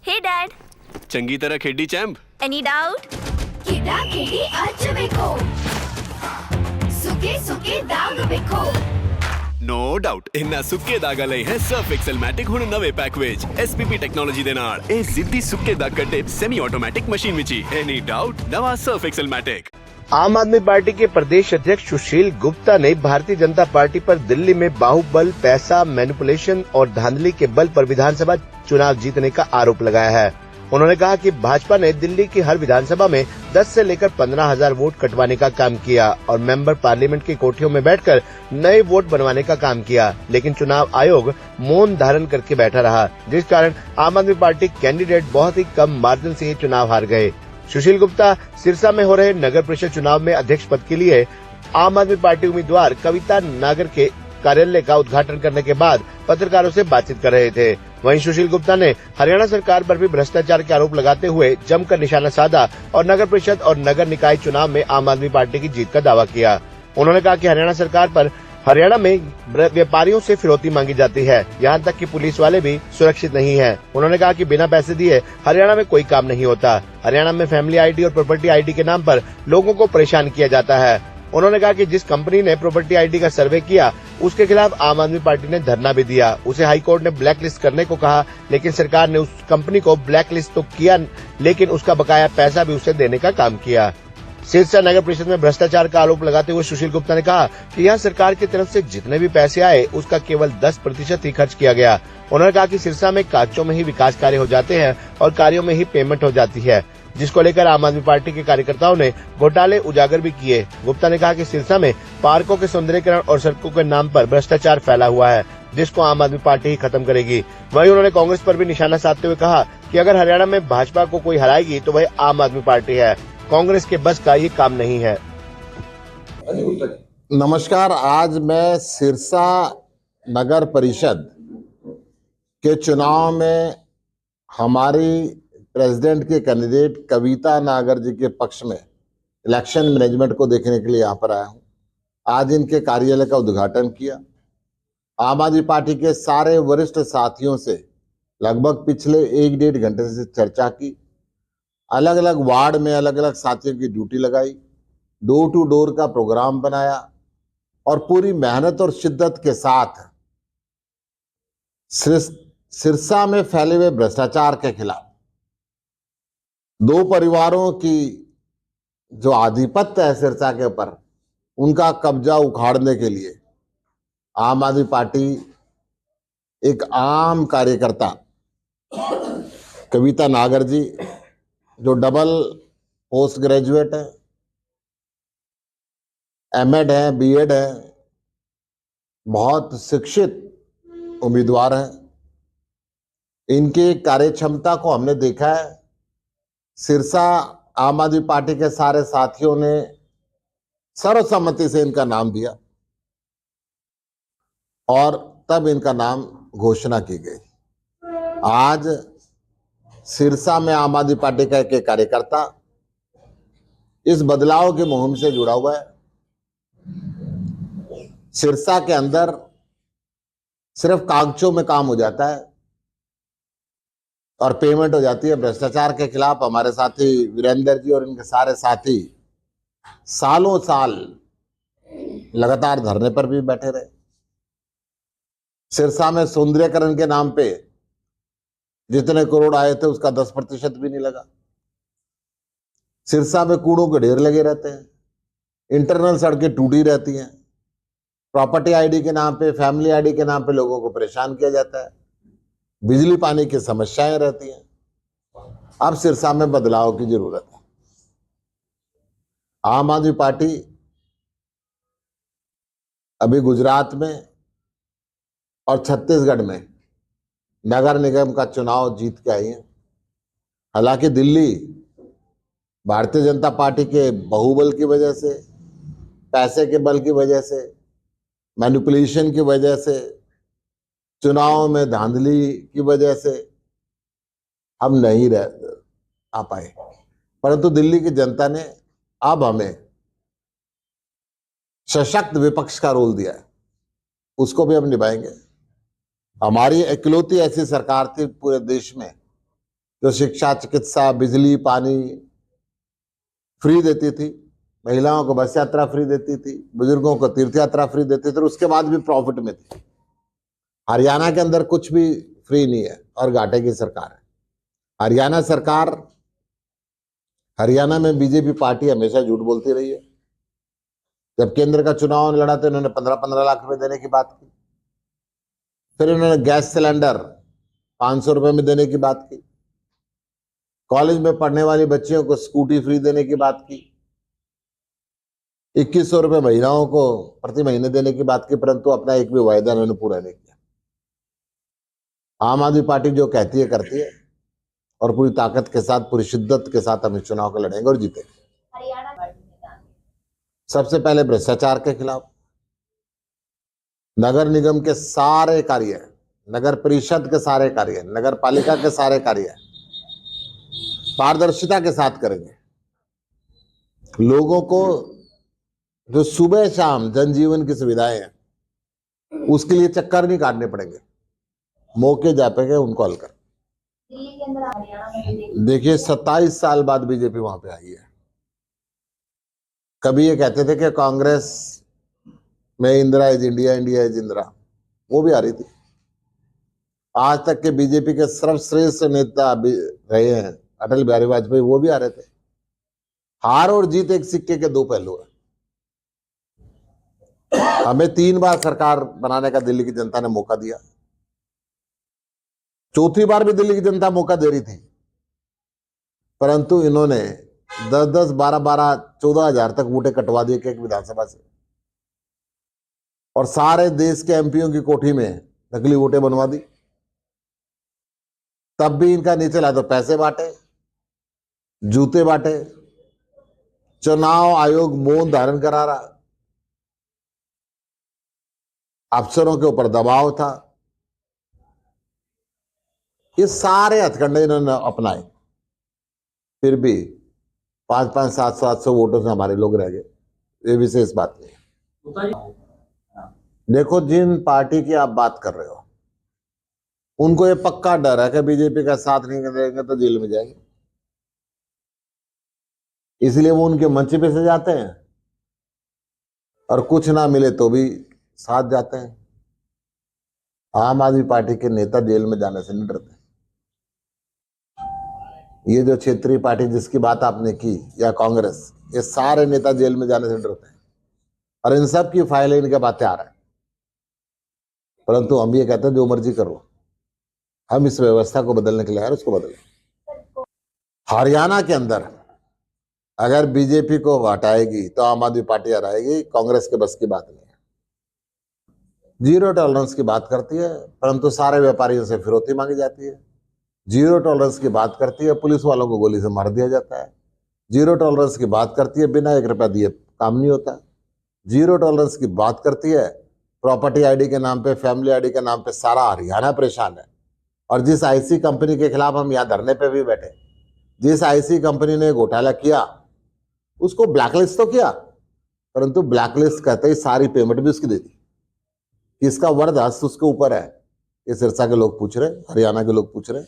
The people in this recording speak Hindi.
Hey Dad, चंगी तरह खेडी चैंप। any doubt? ಕಿಟಾಕಿಟಿ ಹಚ್ಚಬೇಕು ಸುಖಿ ಸುಖಿ ದಾಗ ಬೇಕು नो डाउट इन्ना सुक्के दागा लई है सर्फ एक्सेल मैटिक हुण नवे पैक विच एसपीपी टेक्नोलॉजी दे नाल ए जिद्दी सुक्के दाग कड्डे सेमी ऑटोमेटिक मशीन विच एनी डाउट नवा Surf Excel Matic. Aam Aadmi party के प्रदेश अध्यक्ष सुशील गुप्ता ने भारतीय जनता पार्टी पर दिल्ली में बाहुबल, पैसा, मैनिपुलेशन और धांधली के बल पर विधानसभा चुनाव जीतने का आरोप लगाया है। उन्होंने कहा कि भाजपा ने दिल्ली की हर विधानसभा में 10 से लेकर 15,000 वोट कटवाने का काम किया और मेंबर पार्लियामेंट की कोठियों में बैठकर नए वोट बनवाने का काम किया, लेकिन चुनाव आयोग मौन धारण करके बैठा रहा, जिस कारण आम आदमी पार्टी कैंडिडेट बहुत ही कम मार्जिन से ये चुनाव हार गए। सुशील गुप्ता सिरसा में हो रहे नगर परिषद चुनाव में अध्यक्ष पद के लिए आम आदमी पार्टी उम्मीदवार कविता नागर के कार्यालय का उद्घाटन करने के बाद पत्रकारों से बातचीत कर रहे थे। वहीं सुशील गुप्ता ने हरियाणा सरकार पर भी भ्रष्टाचार के आरोप लगाते हुए जमकर निशाना साधा और नगर परिषद और नगर निकाय चुनाव में आम आदमी पार्टी की जीत का दावा किया। उन्होंने कहा कि हरियाणा सरकार पर हरियाणा में व्यापारियों से फिरौती मांगी जाती है, यहाँ तक कि पुलिस वाले भी सुरक्षित नहीं है। उन्होंने कहा कि बिना पैसे दिए हरियाणा में कोई काम नहीं होता। हरियाणा में फैमिली आईडी और प्रॉपर्टी आईडी के नाम पर लोगों को परेशान किया जाता है। उन्होंने कहा कि जिस कंपनी ने प्रॉपर्टी आईडी का सर्वे किया उसके खिलाफ आम आदमी पार्टी ने धरना भी दिया। उसे हाईकोर्ट ने ब्लैक लिस्ट करने को कहा, लेकिन सरकार ने उस कंपनी को ब्लैक लिस्ट तो किया, लेकिन उसका बकाया पैसा भी उसे देने का काम किया। सिरसा नगर परिषद में भ्रष्टाचार का आरोप लगाते हुए सुशील गुप्ता ने कहा कि यहाँ सरकार की तरफ से जितने भी पैसे आए उसका केवल 10% ही खर्च किया गया। उन्होंने कहा कि सिरसा में कागजों में ही विकास कार्य हो जाते हैं और कार्यों में ही पेमेंट हो जाती है, जिसको लेकर आम आदमी पार्टी के कार्यकर्ताओं ने घोटाले उजागर भी किए। गुप्ता ने कहा कि सिरसा में पार्कों के सौंदर्यीकरण और सड़कों के नाम पर भ्रष्टाचार फैला हुआ है, जिसको आम आदमी पार्टी ही खत्म करेगी। वहीं उन्होंने कांग्रेस पर भी निशाना साधते हुए कहा कि अगर हरियाणा में भाजपा को कोई हराएगी तो वह आम आदमी पार्टी है, कांग्रेस के बस का ये काम नहीं है। नमस्कार, आज मैं सिरसा नगर परिषद के चुनाव में हमारी प्रेसिडेंट के कैंडिडेट कविता नागर जी के पक्ष में इलेक्शन मैनेजमेंट को देखने के लिए यहाँ पर आया हूँ। आज इनके कार्यालय का उद्घाटन किया। आम आदमी पार्टी के सारे वरिष्ठ साथियों से लगभग पिछले 1-1.5 घंटे से चर्चा की। अलग अलग वार्ड में अलग अलग साथियों की ड्यूटी लगाई, डोर टू डोर का प्रोग्राम बनाया और पूरी मेहनत और शिद्दत के साथ सिरसा में फैले हुए भ्रष्टाचार के खिलाफ, दो परिवारों की जो आधिपत्य है सिरसा के ऊपर, उनका कब्जा उखाड़ने के लिए आम आदमी पार्टी एक आम कार्यकर्ता कविता नागर जी, जो डबल पोस्ट ग्रेजुएट है, एमएड है, बीएड है, बहुत शिक्षित उम्मीदवार हैं। इनकी कार्य क्षमता को हमने देखा है। सिरसा आम आदमी पार्टी के सारे साथियों ने सर्वसम्मति से इनका नाम दिया और तब इनका नाम घोषणा की गई। आज सिरसा में आम आदमी पार्टी का एक कार्यकर्ता इस बदलाव की मुहिम से जुड़ा हुआ है। सिरसा के अंदर सिर्फ कागजों में काम हो जाता है और पेमेंट हो जाती है। भ्रष्टाचार के खिलाफ हमारे साथी वीरेंद्र जी और इनके सारे साथी सालों साल लगातार धरने पर भी बैठे रहे। सिरसा में सौंदर्यीकरण के नाम पे जितने करोड़ आए थे उसका 10% भी नहीं लगा। सिरसा में कूड़ों के ढेर लगे रहते हैं, इंटरनल सड़कें टूटी रहती हैं, प्रॉपर्टी आईडी के नाम पे, फैमिली आईडी के नाम पे लोगों को परेशान किया जाता है, बिजली पानी की समस्याएं रहती हैं। अब सिरसा में बदलाव की जरूरत है। आम आदमी पार्टी अभी गुजरात में और छत्तीसगढ़ में नगर निगम का चुनाव जीत के आई है। हालांकि दिल्ली भारतीय जनता पार्टी के बाहुबल की वजह से, पैसे के बल की वजह से, मैनिपुलेशन की वजह से, चुनाव में धांधली की वजह से हम नहीं आ पाए, परंतु दिल्ली की जनता ने अब हमें सशक्त विपक्ष का रोल दिया है, उसको भी हम निभाएंगे। हमारी इकलौती ऐसी सरकार थी पूरे देश में जो शिक्षा, चिकित्सा, बिजली, पानी फ्री देती थी, महिलाओं को बस यात्रा फ्री देती थी, बुजुर्गों को तीर्थ यात्रा फ्री देती थी, और उसके बाद भी प्रॉफिट में थी। हरियाणा के अंदर कुछ भी फ्री नहीं है और घाटे की सरकार है। हरियाणा सरकार, हरियाणा में बीजेपी पार्टी हमेशा झूठ बोलती रही है। जब केंद्र का चुनाव लड़ा तो इन्होंने 15-15 लाख रुपए देने की बात की। फिर इन्होंने गैस सिलेंडर 500 रुपए में देने की बात की। कॉलेज में पढ़ने वाली बच्चियों को स्कूटी फ्री देने की बात की। 2100 रुपए महिलाओं को प्रति महीने देने की बात की, परंतु अपना एक भी वायदा इन्होंने पूरा नहीं किया। आम आदमी पार्टी जो कहती है करती है, और पूरी ताकत के साथ, पूरी शिद्दत के साथ हम इस चुनाव को लड़ेंगे और जीतेंगे। सबसे पहले भ्रष्टाचार के खिलाफ, नगर निगम के सारे कार्य, नगर परिषद के सारे कार्य, नगर पालिका के सारे कार्य पारदर्शिता के साथ करेंगे। लोगों को जो सुबह शाम जनजीवन की सुविधाएं हैं, उसके लिए चक्कर नहीं काटने पड़ेंगे, मौके जा पाएंगे उनको हल कर। दिल्ली के अंदर हरियाणा में देखिए 27 साल बाद बीजेपी वहां पे आई है। कभी ये कहते थे कि कांग्रेस में Indira is India, India is Indira, वो भी आ रही थी। आज तक के बीजेपी के सर्वश्रेष्ठ नेता रहे हैं अटल बिहारी वाजपेयी, वो भी आ रहे थे। हार और जीत एक सिक्के के दो पहलू है। हमें 3 बार सरकार बनाने का दिल्ली की जनता ने मौका दिया। चौथी बार भी दिल्ली की जनता मौका दे रही थी, परंतु इन्होंने 10-10, 12-12, 14 हजार तक वोटें कटवा दिए एक विधानसभा से, और सारे देश के एमपीओ की कोठी में नकली वोटें बनवा दी। तब भी इनका नहीं चला तो पैसे बांटे, जूते बांटे, चुनाव आयोग मौन धारण करा रहा, अफसरों के ऊपर दबाव था। ये सारे हथकंडे इन्होंने अपनाए, फिर भी 5-5, 700 वोटों से हमारे लोग रह गए। ये विशेष बात नहीं है। देखो, जिन पार्टी की आप बात कर रहे हो, उनको ये पक्का डर है कि बीजेपी का साथ नहीं देंगे तो जेल में जाएंगे, इसलिए वो उनके मंच पे से जाते हैं, और कुछ ना मिले तो भी साथ जाते हैं। आम आदमी पार्टी के नेता जेल में जाने से नहीं डरते। ये जो क्षेत्रीय पार्टी जिसकी बात आपने की, या कांग्रेस, ये सारे नेता जेल में जाने से डरते हैं, और इन सब की फाइलें इनके बातें आ रहा है। परंतु हम ये कहते हैं जो मर्जी करो, हम इस व्यवस्था को बदलने के लिए आए, उसको बदलें। हरियाणा के अंदर अगर बीजेपी को हटाएगी तो आम आदमी पार्टी हराएगी, कांग्रेस के बस की बात नहीं है। जीरो टॉलरेंस की बात करती है, परंतु सारे व्यापारियों से फिरौती मांगी जाती है। जीरो टॉलरेंस की बात करती है, पुलिस वालों को गोली से मार दिया जाता है। जीरो टॉलरेंस की बात करती है, बिना 1 रुपया दिए काम नहीं होता। जीरो टॉलरेंस की बात करती है, प्रॉपर्टी आईडी के नाम पे, फैमिली आईडी के नाम पे सारा हरियाणा परेशान है। और जिस आईसी कंपनी के खिलाफ हम यहाँ धरने पे भी बैठे, जिस आईसी कंपनी ने घोटाला किया, उसको ब्लैकलिस्ट तो किया, परंतु ब्लैकलिस्ट कहते ही सारी पेमेंट भी उसकी दे दी। किसका वर्द हस्त उसके ऊपर है, ये सिरसा के लोग पूछ रहे, हरियाणा के लोग पूछ रहे।